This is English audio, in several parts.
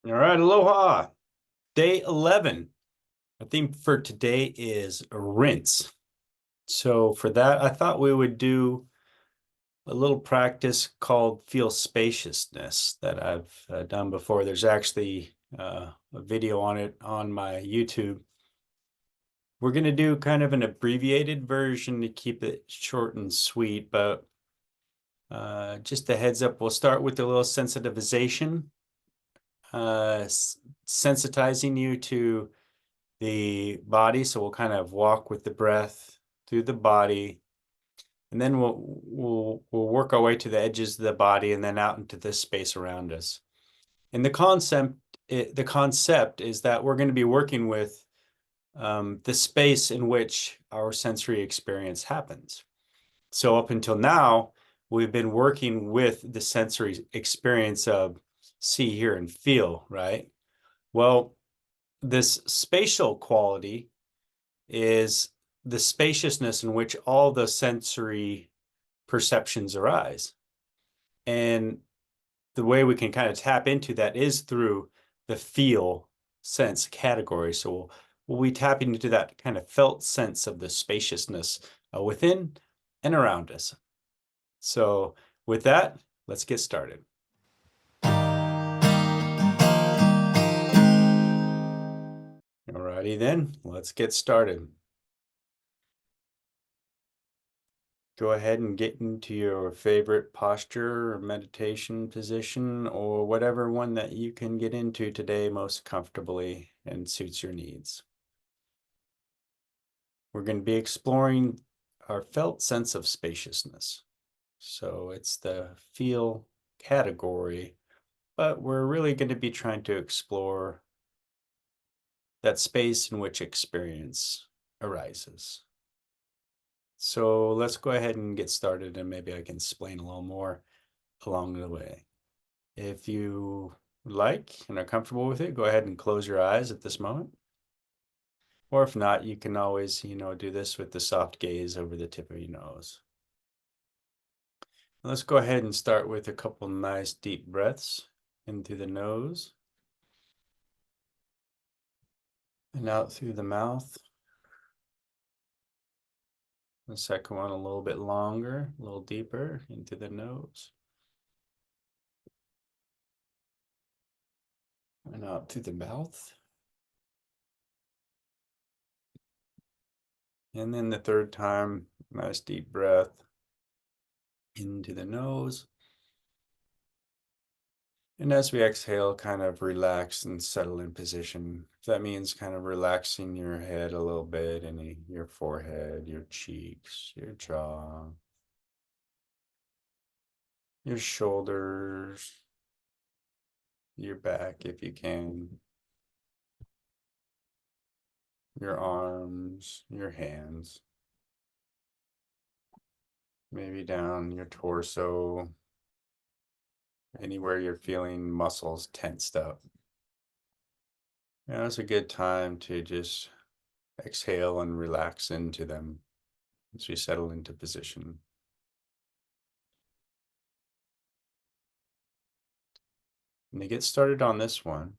All right, aloha. Day 11. Our theme for today is rinse. So for that, I thought we would do a little practice called feel spaciousness that I've done before. There's actually a video on it on my YouTube. We're going to do kind of an abbreviated version to keep it short and sweet, but just a heads up, we'll start with a little sensitization, sensitizing you to the body. So we'll kind of walk with the breath through the body, and then we'll work our way to the edges of the body and then out into the space around us. And the concept is that we're going to be working with the space in which our sensory experience happens. So up until now, we've been working with the sensory experience of see, hear, and feel, right? Well, this spatial quality is the spaciousness in which all the sensory perceptions arise. And the way we can kind of tap into that is through the feel sense category. So we'll be tapping into that kind of felt sense of the spaciousness within and around us. So with that, let's get started. Alrighty then, let's get started. Go ahead and get into your favorite posture or meditation position or whatever one that you can get into today most comfortably and suits your needs. We're going to be exploring our felt sense of spaciousness. So it's the feel category, but we're really going to be trying to explore that space in which experience arises. So let's go ahead and get started, and maybe I can explain a little more along the way. If you like and are comfortable with it, go ahead and close your eyes at this moment. Or if not, you can always, do this with the soft gaze over the tip of your nose. Let's go ahead and start with a couple nice deep breaths in through the nose and out through the mouth. The second one a little bit longer, a little deeper into the nose. And out through the mouth. And then the third time, nice deep breath into the nose. And as we exhale, kind of relax and settle in position. If that means kind of relaxing your head a little bit, and your forehead, your cheeks, your jaw, your shoulders, your back if you can, your arms, your hands, maybe down your torso, anywhere you're feeling muscles tensed up. Now it's a good time to just exhale and relax into them as we settle into position. And to get started on this one,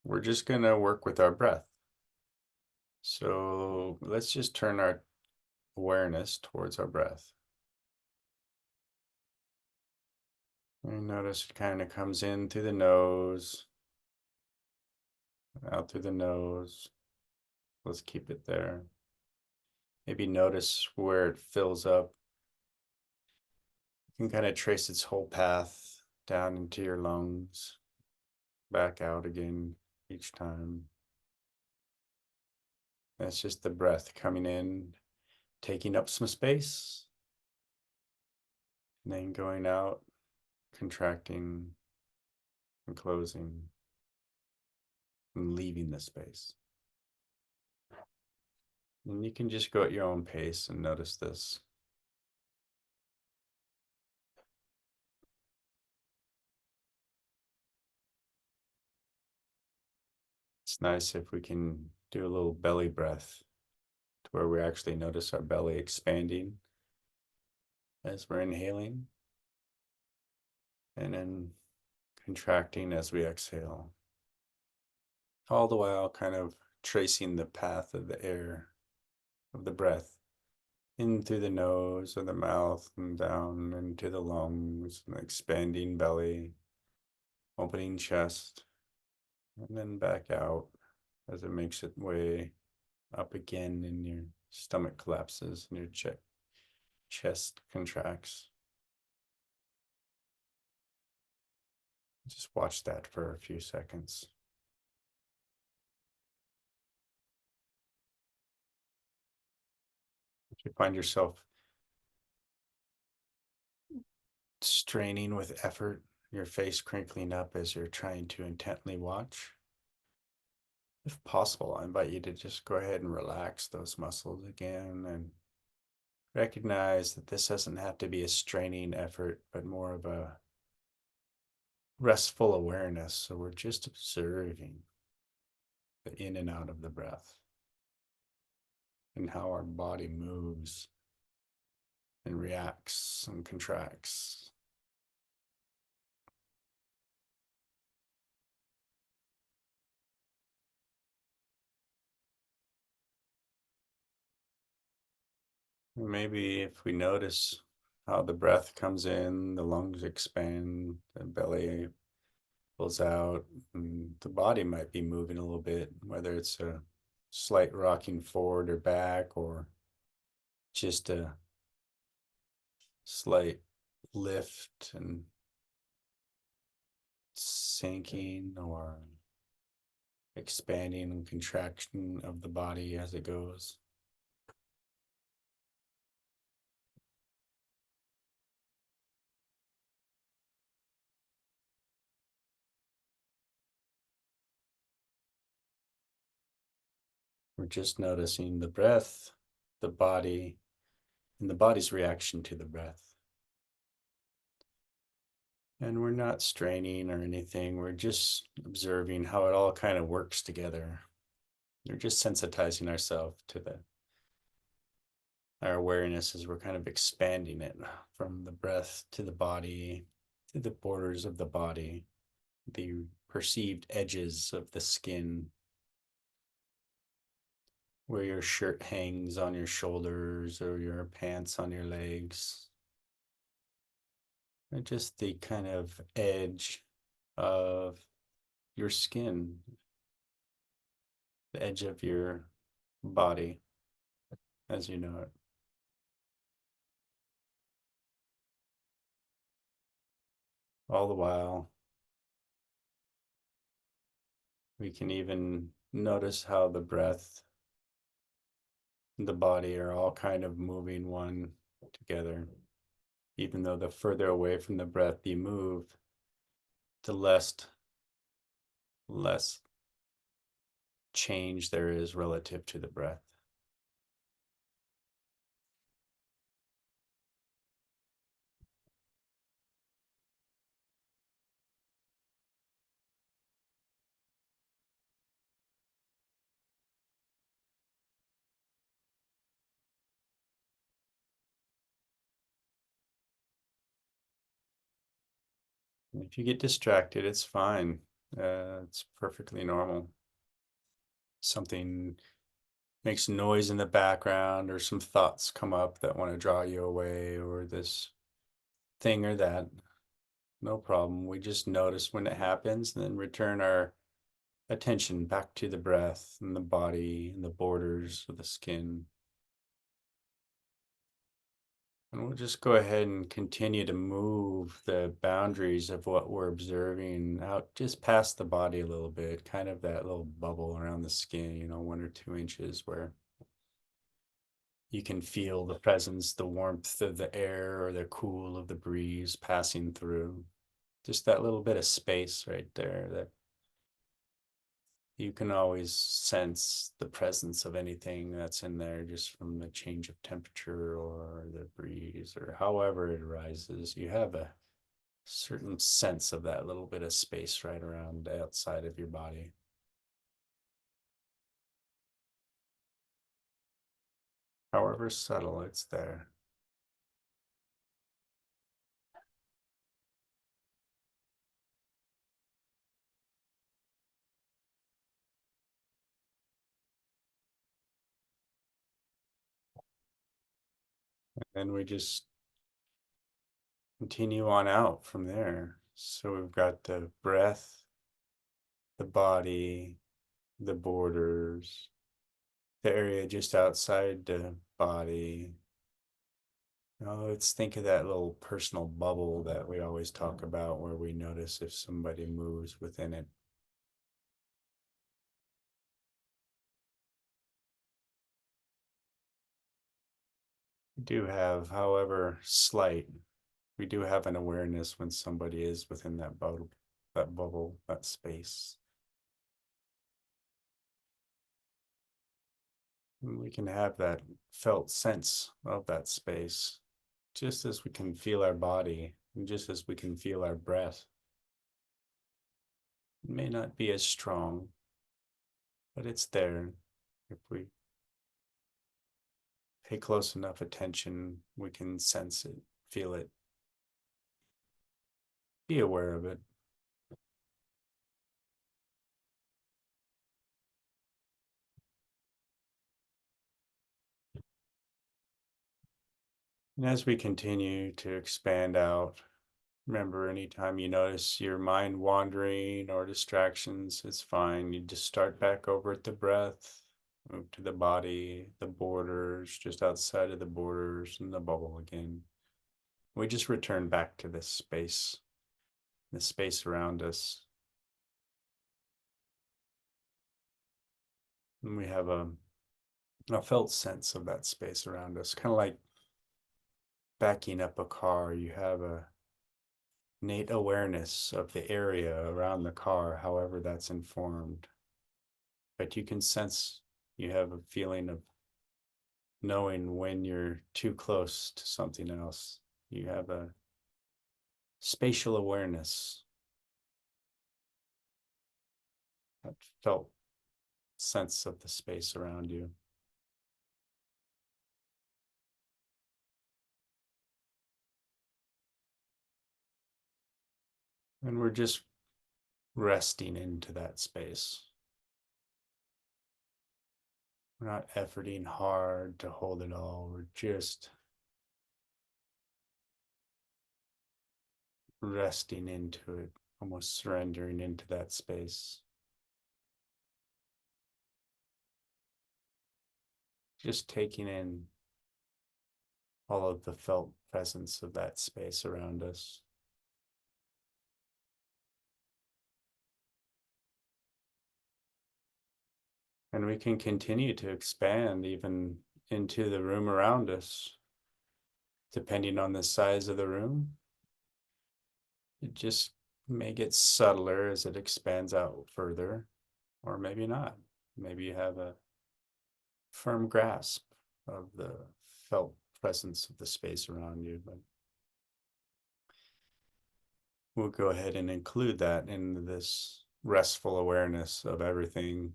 we're just going to work with our breath. So let's just turn our awareness towards our breath. And notice it kind of comes in through the nose, out through the nose. Let's keep it there. Maybe notice where it fills up. You can kind of trace its whole path down into your lungs, back out again each time. That's just the breath coming in, taking up some space, and then going out, contracting and closing and leaving the space. And you can just go at your own pace and notice this. It's nice if we can do a little belly breath to where we actually notice our belly expanding as we're inhaling and then contracting as we exhale. all the while kind of tracing the path of the air, of the breath, in through the nose or the mouth and down into the lungs, and expanding belly, opening chest, and then back out as it makes its way up again and your stomach collapses and your chest contracts. Just watch that for a few seconds. If you find yourself straining with effort, your face crinkling up as you're trying to intently watch, if possible, I invite you to just go ahead and relax those muscles again and recognize that this doesn't have to be a straining effort, but more of a restful awareness. So we're just observing the in and out of the breath and how our body moves and reacts and contracts. Maybe if we notice how the breath comes in, the lungs expand, the belly pulls out, and the body might be moving a little bit, whether it's a slight rocking forward or back, or just a slight lift and sinking, or expanding and contraction of the body as it goes. We're just noticing the breath, the body, and the body's reaction to the breath. And we're not straining or anything. We're just observing how it all kind of works together. We're just sensitizing ourselves to our awareness as we're kind of expanding it from the breath to the body, to the borders of the body, the perceived edges of the skin, where your shirt hangs on your shoulders or your pants on your legs, or just the kind of edge of your skin, the edge of your body as you know it. All the while, we can even notice how the breath and the body are all kind of moving one together. Even though the further away from the breath you move, the less change there is relative to the breath. If you get distracted, it's fine. It's perfectly normal. Something makes noise in the background, or some thoughts come up that want to draw you away, or this thing or that. No problem. We just notice when it happens and then return our attention back to the breath and the body and the borders of the skin. And we'll just go ahead and continue to move the boundaries of what we're observing out just past the body a little bit, kind of that little bubble around the skin, 1 or 2 inches, where you can feel the presence, the warmth of the air or the cool of the breeze passing through. Just that little bit of space right there that you can always sense the presence of anything that's in there just from the change of temperature or the breeze or however it arises. You have a certain sense of that little bit of space right around outside of your body. However subtle, it's there. And we just continue on out from there. So we've got the breath, the body, the borders, the area just outside the body. Now let's think of that little personal bubble that we always talk about where we notice if somebody moves within it. We do have, however slight, we do have an awareness when somebody is within that bubble, that space. And we can have that felt sense of that space, just as we can feel our body, and just as we can feel our breath. It may not be as strong, but it's there. If we pay close enough attention, we can sense it, feel it, be aware of it. And as we continue to expand out, remember, anytime you notice your mind wandering or distractions, it's fine. You just start back over at the breath, move to the body, the borders, just outside of the borders, and the bubble again. We just return back to this space, the space around us. And we have a felt sense of that space around us, kind of like backing up a car. You have a innate awareness of the area around the car, however that's informed. But you can sense, you have a feeling of knowing when you're too close to something else. You have a spatial awareness, that felt sense of the space around you. And we're just resting into that space. We're not efforting hard to hold it all. We're just resting into it, almost surrendering into that space. Just taking in all of the felt presence of that space around us. And we can continue to expand even into the room around us, depending on the size of the room. It just may get subtler as it expands out further, or maybe not. Maybe you have a firm grasp of the felt presence of the space around you, but we'll go ahead and include that in this restful awareness of everything,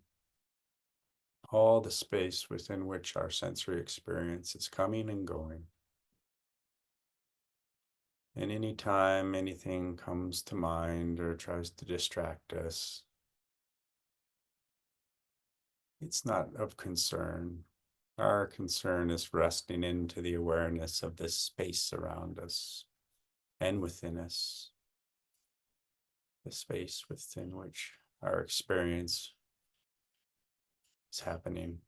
all the space within which our sensory experience is coming and going. And anytime anything comes to mind or tries to distract us, it's not of concern. Our concern is resting into the awareness of this space around us and within us, the space within which our experience is happening.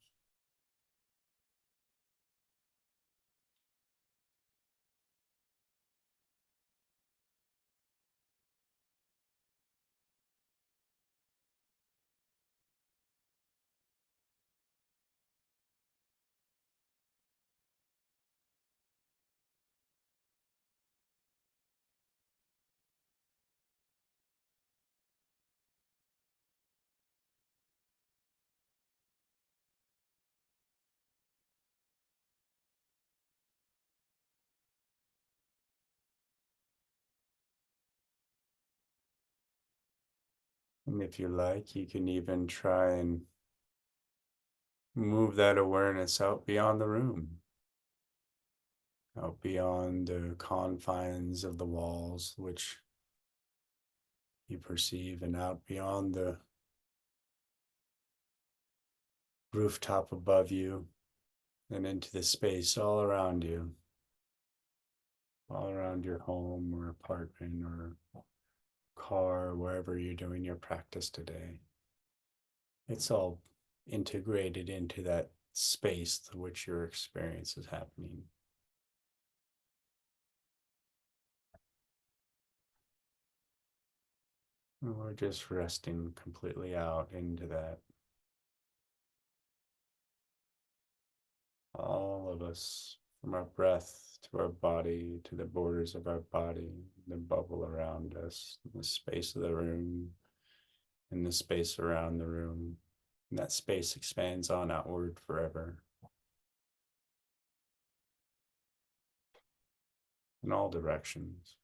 And if you like, you can even try and move that awareness out beyond the room, out beyond the confines of the walls, which you perceive, and out beyond the rooftop above you and into the space all around you. all around your home or apartment or car, wherever you're doing your practice today. It's all integrated into that space to which your experience is happening. And we're just resting completely out into that. All of us, from our breath to our body, to the borders of our body, the bubble around us, the space of the room, and the space around the room. And that space expands on outward forever in all directions.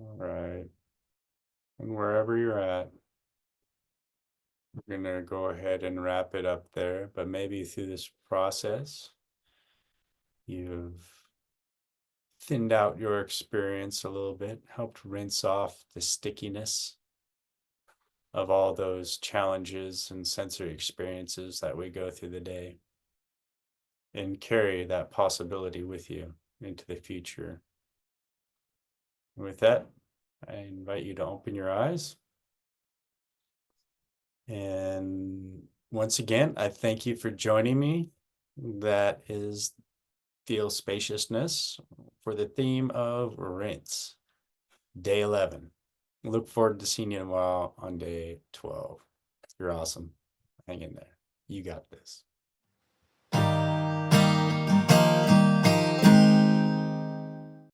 All right. And wherever you're at, we're going to go ahead and wrap it up there. But maybe through this process, you've thinned out your experience a little bit, helped rinse off the stickiness of all those challenges and sensory experiences that we go through the day, and carry that possibility with you into the future. And with that, I invite you to open your eyes. And once again, I thank you for joining me. That is Feel Spaciousness for the theme of rinse, day 11. Look forward to seeing you tomorrow on day 12. You're awesome. Hang in there. You got this.